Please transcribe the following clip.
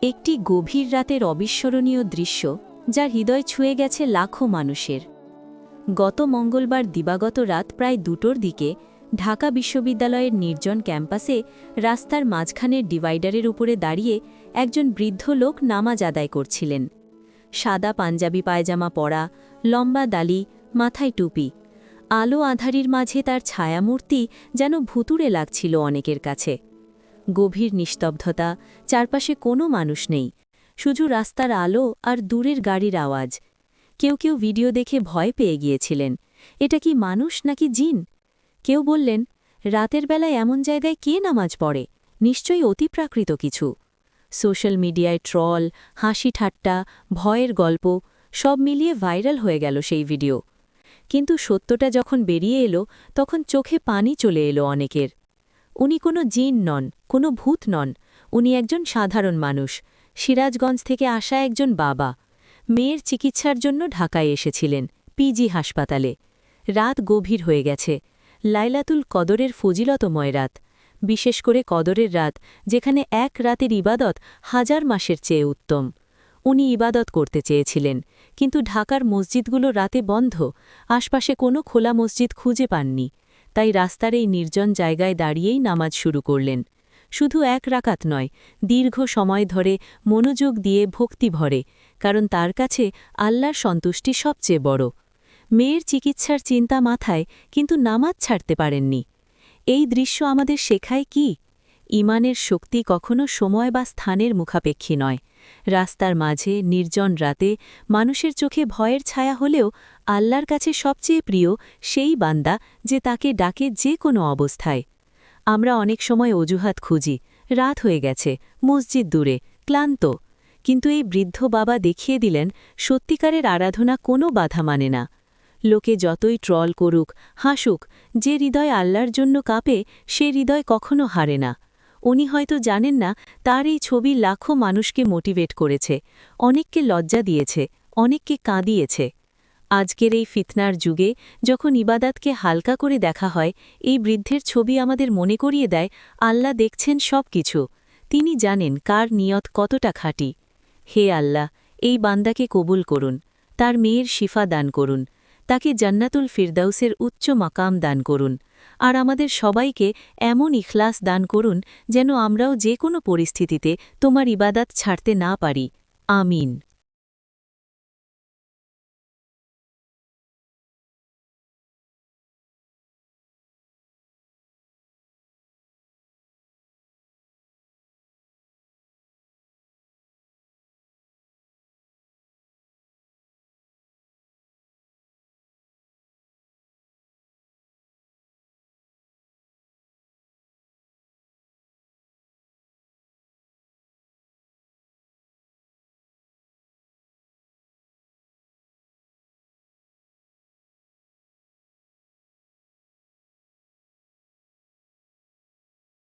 একটি গভীর রাতের অবিস্মরণীয় দৃশ্য যার হৃদয় ছুঁয়ে গেছে লাখো মানুষের। গত মঙ্গলবার দিবাগত রাত প্রায় 2টোর দিকে ঢাকা বিশ্ববিদ্যালয়ের নির্জন ক্যাম্পাসে রাস্তার মাঝখানের ডিভাইডারের উপরে দাঁড়িয়ে একজন বৃদ্ধ লোক নামাজ আদায় করছিলেন। সাদা পাঞ্জাবি পায়জামা পরা, লম্বা দাড়ি, মাথায় টুপি। আলো আঁধারির মাঝে তার ছায়ামূর্তি যেন ভুতুড়ে লাগছিল অনেকের কাছে। গভীর নিস্তব্ধতা, চারপাশে কোনো মানুষ নেই, শুধু রাস্তার আলো আর দূরের গাড়ির আওয়াজ। কেউ কেউ ভিডিও দেখে ভয় পেয়ে গিয়েছিলেন, এটা কি মানুষ নাকি জিন? কেউ বললেন, রাতের বেলায় এমন জায়গায় কে নামাজ পড়ে, নিশ্চয়ই অতিপ্রাকৃত কিছু। সোশ্যাল মিডিয়ায় ট্রল, হাসি ঠাট্টা, ভয়ের গল্প সব মিলিয়ে ভাইরাল হয়ে গেল সেই ভিডিও। কিন্তু সত্যটা যখন বেরিয়ে এলো তখন চোখে পানি চলে এলো অনেকের। উনি কোনো জিন নন, কোনো ভূত নন, উনি একজন সাধারণ মানুষ, সিরাজগঞ্জ থেকে আসা একজন বাবা। মেয়ের চিকিৎসার জন্য ঢাকায় এসেছিলেন, পিজি হাসপাতালে। রাত গভীর হয়ে গেছে, লাইলাতুল কদরের ফজিলতময় রাত, বিশেষ করে কদরের রাত, যেখানে এক রাতের ইবাদত 1000 মাসের চেয়ে উত্তম। উনি ইবাদত করতে চেয়েছিলেন, কিন্তু ঢাকার মসজিদগুলো রাতে বন্ধ, আশপাশে কোনো খোলা মসজিদ খুঁজে পাননি। তাই রাস্তার এই নির্জন জায়গায় দাঁড়িয়েই নামাজ শুরু করলেন। শুধু এক রাকাত নয়, দীর্ঘ সময় ধরে মনোযোগ দিয়ে ভক্তি ভরে, কারণ তার কাছে আল্লাহর সন্তুষ্টি সবচেয়ে বড়। মেয়ের চিকিৎসার চিন্তা মাথায়, কিন্তু নামাজ ছাড়তে পারেননি। এই দৃশ্য আমাদের শেখায় কি? ইমানের শক্তি কখনো সময় বা স্থানের মুখাপেক্ষী নয়। রাস্তার মাঝে নির্জন রাতে মানুষের চোখে ভয়ের ছায়া হলেও আল্লাহর কাছে সবচেয়ে প্রিয় সেই বান্দা যে তাকে ডাকে যে কোনো অবস্থায়। আমরা অনেক সময় অজুহাত খুঁজি, রাত হয়ে গেছে, মসজিদ দূরে, ক্লান্ত। কিন্তু এই বৃদ্ধ বাবা দেখিয়ে দিলেন, সত্যিকারের আরাধনা কোনো বাধা মানে না। লোকে যতই ট্রল করুক, হাসুক, যে হৃদয় আল্লাহর জন্য কাঁপে সে হৃদয় কখনো হারে না। উনি হয়তো জানেন না তার এই ছবি লাখো মানুষকে মোটিভেট করেছে, অনেককে লজ্জা দিয়েছে, অনেককে কাঁদিয়েছে। আজকের এই ফিতনার যুগে যখন ইবাদাতকে হালকা করে দেখা হয়, এই বৃদ্ধের ছবি আমাদের মনে করিয়ে দেয় আল্লাহ দেখছেন সব কিছু। তিনি জানেন কার নিয়ত কতটা খাঁটি। হে আল্লাহ, এই বান্দাকে কবুল করুন, তার মেয়ের শিফা দান করুন, তাকে জান্নাতুল ফিরদাউসের উচ্চ মাকাম দান করুন, আর আমাদের সবাইকে এমন ইখলাস দান করুন যেন আমরাও যে কোনো পরিস্থিতিতে তোমার ইবাদাত ছাড়তে না পারি। আমিন।